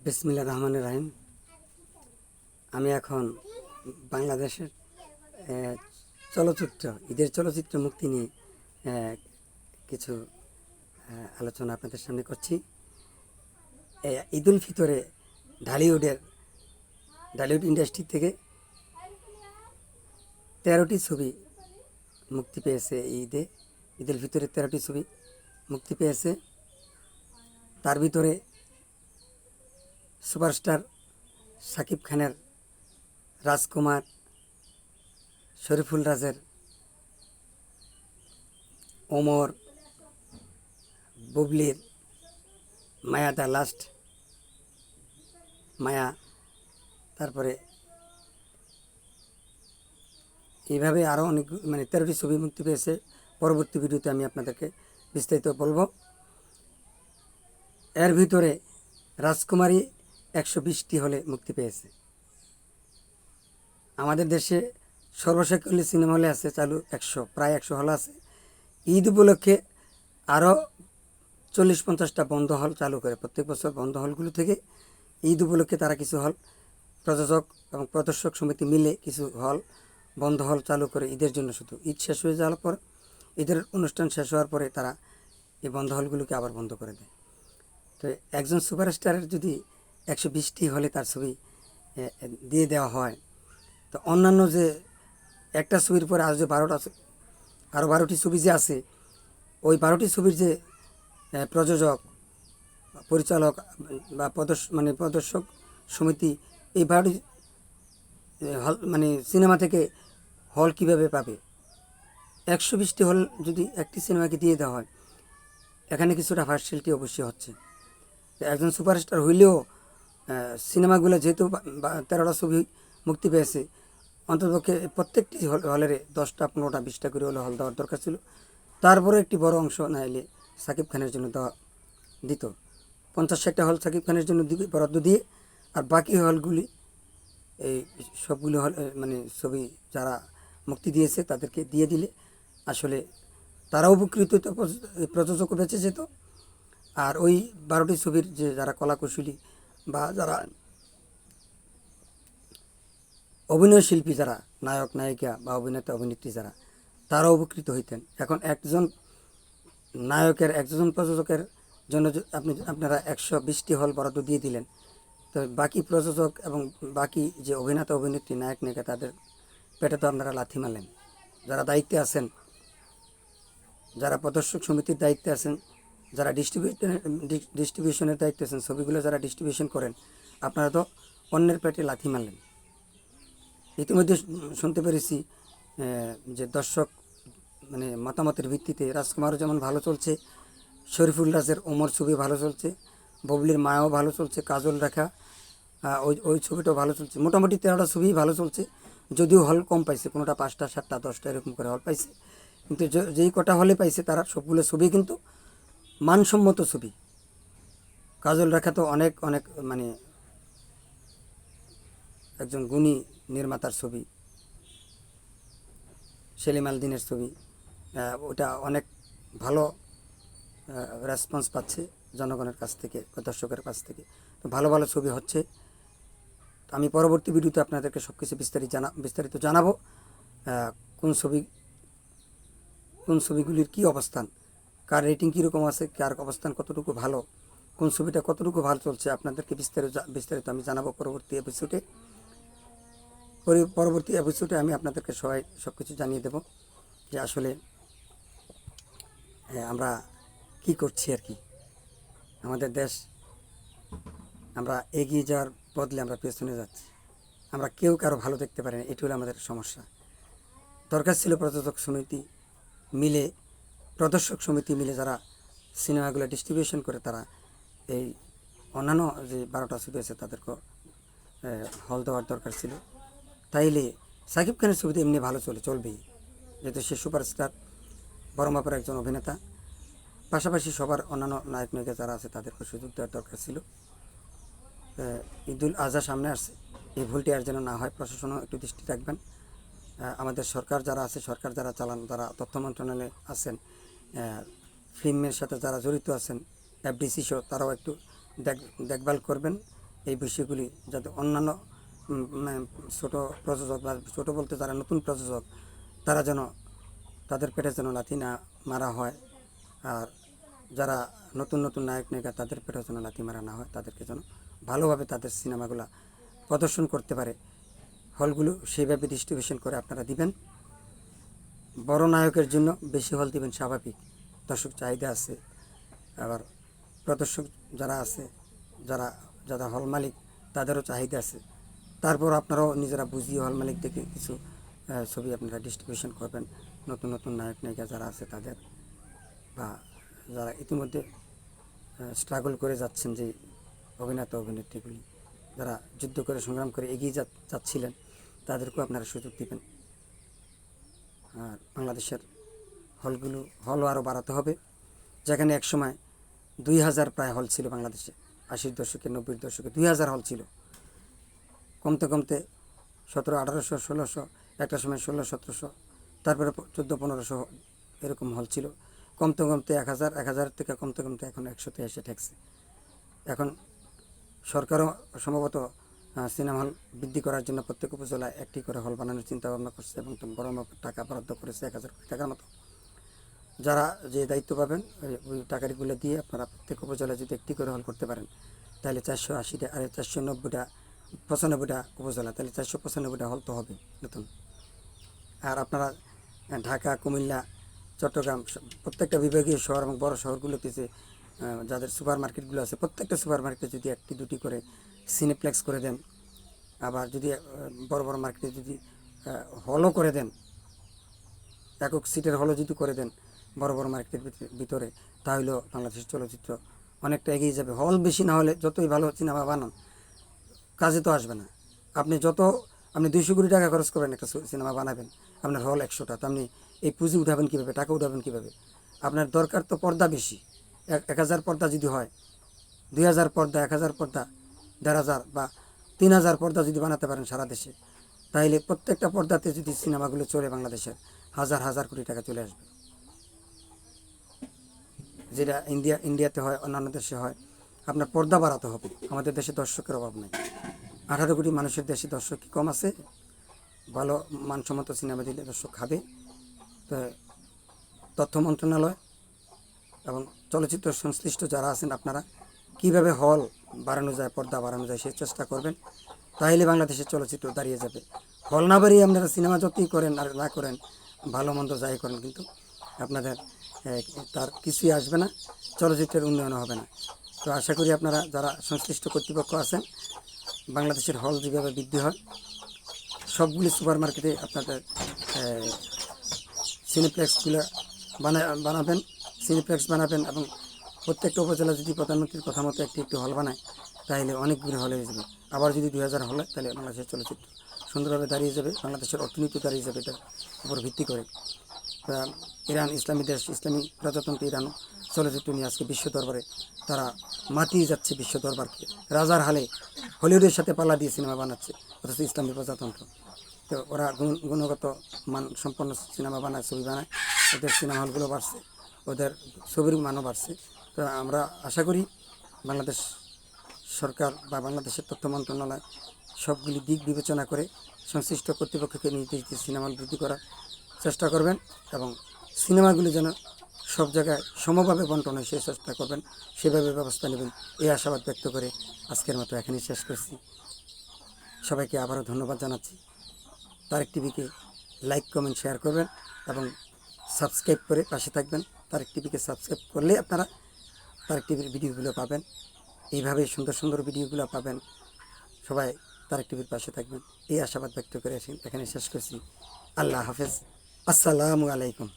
বিসমিল্লাহির রহমানির রহিম। আমি এখন বাংলাদেশের চলচ্চিত্র ঈদের চলচ্চিত্র মুক্তি নিয়ে কিছু আলোচনা আপনাদের সামনে করছি। ঈদ উল ফিতরে ঢালিউড ইন্ডাস্ট্রি থেকে 13টি ছবি মুক্তি পেয়েছে। ঈদ উল ফিতরে 13টি ছবি মুক্তি পেয়েছে। তার ভিতরে সুপারস্টার শাকিব খানের রাজকুমার, শরীফুল রাজের ওমর, বুবলির মায়া দ্য লাস্ট মায়া, তারপরে এইভাবে আরও অনেক 13টি ছবি মুক্তি পেয়েছে। পরবর্তী ভিডিওতে আমি আপনাদেরকে বিস্তারিত বলবো। এর ভিতরে রাজকুমারী 120টি হলে মুক্তি পেয়েছে। আমাদের দেশে সর্বশেষ সিনেমা হলে আছে চালু প্রায় 100 হল আছে। ঈদ উপলক্ষে আরও 40-50টা বন্ধ হল চালু করে। প্রত্যেক বছর বন্ধ হলগুলো থেকে ঈদ উপলক্ষে তারা কিছু হল, প্রযোজক এবং প্রদর্শক সমিতি মিলে কিছু বন্ধ হল চালু করে ঈদের জন্য। শুধু ঈদ শেষ হয়ে যাওয়ার পর, ঈদের অনুষ্ঠান শেষ হওয়ার পরে তারা এই বন্ধ হলগুলোকে আবার বন্ধ করে দেয়। তো একজন সুপারস্টারের যদি 120টি হলে তার ছবি দিয়ে দেওয়া হয়, তো অন্যান্য যে একটা ছবির পরে আরও যে 12টি ছবি যে আছে, ওই 12টি ছবির যে প্রযোজক, পরিচালক বা প্রদর্শক সমিতি, এই 12টি হল সিনেমা থেকে হল কিভাবে পাবে? 120টি হল যদি একটি সিনেমাকে দিয়ে দেওয়া হয়, এখানে কিছুটা পার্সিয়ালিটি অবশ্যই হচ্ছে। একজন সুপারস্টার হইলেও সিনেমাগুলো যেহেতু 13টা ছবি মুক্তি পেয়েছে, অন্ততপক্ষে প্রত্যেকটি হলের 10টা 15টা 20টা করে হলে হল দেওয়ার দরকার ছিল। তারপরে একটি বড় অংশ না এলে শাকিব খানের জন্য দিত। 50-60টা হল শাকিব খানের জন্য বরাদ্দ দিয়ে, আর বাকি হলগুলি এই সবগুলো হল ছবি যারা মুক্তি দিয়েছে তাদেরকে দিয়ে দিলে আসলে তারা উপকৃত হতো, প্রযোজকও বেঁচে যেত। আর ওই 12টি ছবির যে যারা কলাকুশলী বা যারা অভিনয় শিল্পী, যারা নায়ক নায়িকা বা অভিনেতা অভিনেত্রী যারা, তারা উপকৃত হইতেন। এখন একজন নায়কের, একজন প্রযোজকের জন্য আপনারা 120টি হল বরাদ্দ দিয়ে দিলেন, তো বাকি প্রযোজক এবং বাকি যে অভিনেতা অভিনেত্রী, নায়ক নায়িকা, তাদের পেটে তো আপনারা লাথি মারলেন। যারা দায়িত্বে আছেন, যারা প্রদর্শক সমিতির দায়িত্বে আছেন, যারা ডিস্ট্রিবিউশনের দায়িত্বে আছেন, ছবিগুলো যারা ডিস্ট্রিবিউশন করেন, আপনারা তো অন্যের পেটে লাথি মারলেন। ইতিমধ্যে শুনতে পেরেছি যে দর্শক মতামতের ভিত্তিতে রাজকুমারও যেমন ভালো চলছে, শরীফুল রাজের ওমর ছবি ভালো চলছে, বুবলির মায়াও ভালো চলছে, কাজল রেখা ওই ছবিটাও ভালো চলছে। মোটামুটি 13টা ছবি ভালো চলছে, যদিও হল কম পাইছে, কোনোটা 5টা 7টা 10টা এরকম করে হল পাইছে। কিন্তু যেই কটা হলে পাইছে তারা সবগুলো ছবি কিন্তু মানসম্মত ছবি। কাজল রেখা তো অনেক একজন গুণী নির্মাতার ছবি, সেলিম আল দিনের ছবি, ওটা অনেক ভালো রেসপন্স পাচ্ছে জনগণের কাছ থেকে, দর্শকের কাছ থেকে। তো ভালো ভালো ছবি হচ্ছে। তো আমি পরবর্তী ভিডিওতে আপনাদেরকে সব কিছু বিস্তারিত জানাবো। কোন ছবিগুলির কী অবস্থান, কার রেটিং কীরকম আছে, কার অবস্থান কতটুকু ভালো, কোন ছবিটা কতটুকু ভালো চলছে, আপনাদেরকে বিস্তারিত আমি জানাবো পরবর্তী এপিসোডে আমি আপনাদেরকে সব কিছু জানিয়ে দেব যে আসলে আমরা কি করছি আর কি। আমাদের দেশ, আমরা এগিয়ে যাওয়ার বদলে আমরা পেছনে যাচ্ছি। আমরা কেউ কারো ভালো দেখতে পারি না, এটি হলো আমাদের সমস্যা। দরকার ছিল প্রযোজক সমিতি মিলে, প্রদর্শক সমিতি মিলে যারা সিনেমাগুলো ডিস্ট্রিবিউশন করে, তারা এই অন্যান্য যে 12টা ছবি আছে তাদেরকে হল দেওয়ার দরকার ছিল। তাইলে শাকিব খানের ছবিতে এমনি ভালো চলবেই, যেহেতু সে সুপারস্টার, বড় মাপের একজন অভিনেতা। পাশাপাশি সবার অন্যান্য নায়ক নায়িকা যারা আছে তাদেরকে সুযোগ দেওয়ার দরকার ছিল। ঈদুল আজহা সামনে আসছে, এই ভুলটি আর যেন না হয়, প্রশাসনও একটু দৃষ্টি রাখবেন। আমাদের সরকার যারা আছে, সরকার যারা চালান, যারা তথ্য মন্ত্রণালয়ে আছেন, ফিল্মের সাথে যারা জড়িত আছেন, এফডিসি সহ, তারাও একটু দেখভাল করবেন এই বিষয়গুলি যাতে অন্যান্য ছোটো প্রযোজক বা ছোটো বলতে যারা নতুন প্রযোজক তারা যেন তাদের পেটে যেন লাথি না মারা হয়, আর যারা নতুন নতুন নায়ক নায়িকা তাদের পেটে যেন লাথি মারা না হয়, তাদেরকে যেন ভালোভাবে তাদের সিনেমাগুলো প্রদর্শন করতে পারে হলগুলো সেইভাবে ডিস্ট্রিবিউশন করে আপনারা দিবেন। বড় নায়কের জন্য বেশি হল দিবেন, স্বাভাবিক দর্শক চাহিদা আছে। আবার প্রদর্শক যারা আছে, যারা যারা হল মালিক তাদেরও চাহিদা আছে। তারপর আপনারাও নিজেরা বুঝিয়ে হল মালিক থেকে কিছু ছবি আপনারা ডিস্ট্রিবিউশন করবেন নতুন নতুন নায়ক নায়িকা যারা আছে তাদের, বা যারা ইতিমধ্যে স্ট্রাগল করে যাচ্ছেন যে অভিনেতা অভিনেত্রীগুলি যারা যুদ্ধ করে সংগ্রাম করে এগিয়ে যাচ্ছিলেন তাদেরকেও আপনারা সুযোগ দিবেন। আর বাংলাদেশের হলও আরও বাড়াতে হবে, যেখানে একসময় 2000 প্রায় হল ছিল বাংলাদেশে, 80-র দশকে 90-র দশকে 2000 হল ছিল। কমতে কমতে 1700, 1800, 1600, একটা সময় 1600-1700, তারপরে 1400-1500 এরকম হল ছিল। কমতে কমতে 1000 থেকে কমতে কমতে এখন 100-তে এসে ঠেকছে। এখন সরকারও সম্ভবত সিনেমা হল বৃদ্ধি করার জন্য প্রত্যেক উপজেলায় একটি করে হল বানানোর চিন্তা ভাবনা করছে এবং বড় মাপের টাকা বরাদ্দ করেছে 1000 কোটি টাকার মতো। যারা যে দায়িত্ব পাবেন ওই টাকাগুলো দিয়ে আপনারা প্রত্যেক উপজেলায় যদি একটি করে হল করতে পারেন তাহলে 480টা, আর 490টা 95টা উপজেলা, তাহলে 495টা হল তো হবে নতুন। আর আপনারা ঢাকা, কুমিল্লা, চট্টগ্রাম প্রত্যেকটা বিভাগীয় শহর এবং বড় শহরগুলোতে যে যাদের সুপার মার্কেটগুলো আছে প্রত্যেকটা সুপার মার্কেটে যদি একটি দুটি করে সিনেপ্লেক্স করে দেন, আবার যদি বড় বড় মার্কেটে যদি হলও করে দেন, একক সিটের হলও যদি করে দেন বড় বড় মার্কেটের ভিতরে, তাহলেও বাংলাদেশের চলচ্চিত্র অনেকটা এগিয়ে যাবে। হল বেশি না হলে যতই ভালো সিনেমা বানান কাজে তো আসবে না। আপনি 200 কোটি টাকা খরচ করবেন একটা সিনেমা বানাবেন, আপনার হল 100টা, তো আপনি এই পুঁজি উঠাবেন কীভাবে, টাকা উঠাবেন কীভাবে? আপনার দরকার তো পর্দা বেশি। 1000 পর্দা যদি হয়, 2000 পর্দা, 1000 পর্দা, 1500 বা 3000 পর্দা যদি বানাতে পারেন সারা দেশে, তাহলে প্রত্যেকটা পর্দাতে যদি সিনেমাগুলো চলে বাংলাদেশের হাজার হাজার কোটি টাকা চলে আসবে। যেটা ইন্ডিয়াতে হয়, অন্যান্য দেশে হয়। আপনার পর্দা বাড়াতে হবে। আমাদের দেশে দর্শকের অভাব নেই। 18 কোটি মানুষের দেশে দর্শক কি কম আছে? ভালো মানসম্মত সিনেমা দিলে দর্শক খাবে। তো তথ্য মন্ত্রণালয় এবং চলচ্চিত্র সংশ্লিষ্ট যারা আছেন আপনারা কীভাবে হল বাড়ানো যায়, পর্দা বাড়ানো যায় সেই চেষ্টা করবেন, তাহলে বাংলাদেশের চলচ্চিত্র দাঁড়িয়ে যাবে। হল না বাড়িয়ে আপনারা সিনেমা যতই করেন আর না করেন, ভালো মন্দ যাই করেন, কিন্তু আপনাদের তার কিছুই আসবে না, চলচ্চিত্রের উন্নয়ন হবে না। তো আশা করি আপনারা যারা সংশ্লিষ্ট কর্তৃপক্ষ আছেন, বাংলাদেশের হল যেভাবে বৃদ্ধি হয় সবগুলি সুপার মার্কেটে আপনাদের সিনেপ্লেক্সগুলো বানাবেন, সিনেপ্লেক্স বানাবেন, এবং প্রত্যেকটা উপজেলা যদি প্রধানমন্ত্রীর কথা মতো একটি একটি হল বানায় তাহলে অনেকগুলি হল হয়ে যাবে। আবার যদি 2000 হল হয় তাহলে বাংলাদেশের চলচ্চিত্র সুন্দরভাবে দাঁড়িয়ে যাবে, বাংলাদেশের অর্থনীতি দাঁড়িয়ে যাবে এটার উপর ভিত্তি করে। ইরান ইসলামী দেশ, ইসলামী প্রজাতন্ত্র ইরান চলচ্চিত্র নিয়ে আজকে বিশ্ব দরবারে তারা মাতিয়ে যাচ্ছে বিশ্ব দরবারকে। রাজার হালে হলিউডের সাথে পাল্লা দিয়ে সিনেমা বানাচ্ছে, অথচ ইসলামী প্রজাতন্ত্র। তো ওরা গুণগত মান সম্পন্ন সিনেমা বানায়, ছবি বানায়, ওদের সিনেমা হলগুলো বাড়ছে, ওদের ছবির মানও বাড়ছে। তো আমরা আশা করি বাংলাদেশ সরকার বা বাংলাদেশের তথ্য মন্ত্রণালয় সবগুলি দিক বিবেচনা করে সংশ্লিষ্ট কর্তৃপক্ষকে নির্দেশ দিয়ে সিনেমা হল বৃদ্ধি করার চেষ্টা করবেন, এবং সিনেমাগুলি যেন সব জায়গায় সমভাবে বন্টন হয় সেই চেষ্টা করবেন, সেভাবে ব্যবস্থা নেবেন, এই আশাবাদ ব্যক্ত করে আজকের মতো এখানেই শেষ করছি। সবাইকে আবারও ধন্যবাদ জানাচ্ছি। তারেক টিভিকে লাইক, কমেন্ট, শেয়ার করবেন এবং সাবস্ক্রাইব করে পাশে থাকবেন। তারেক টিভিকে সাবস্ক্রাইব করলে আপনারা তারেক টিভির ভিডিওগুলো পাবেন, এইভাবে সুন্দর সুন্দর ভিডিওগুলো পাবেন। সবাই তারেক টিভির পাশে থাকবেন, এই আশাবাদ ব্যক্ত করে এখানে শেষ করছি। আল্লাহ হাফেজ, আসসালামু আলাইকুম।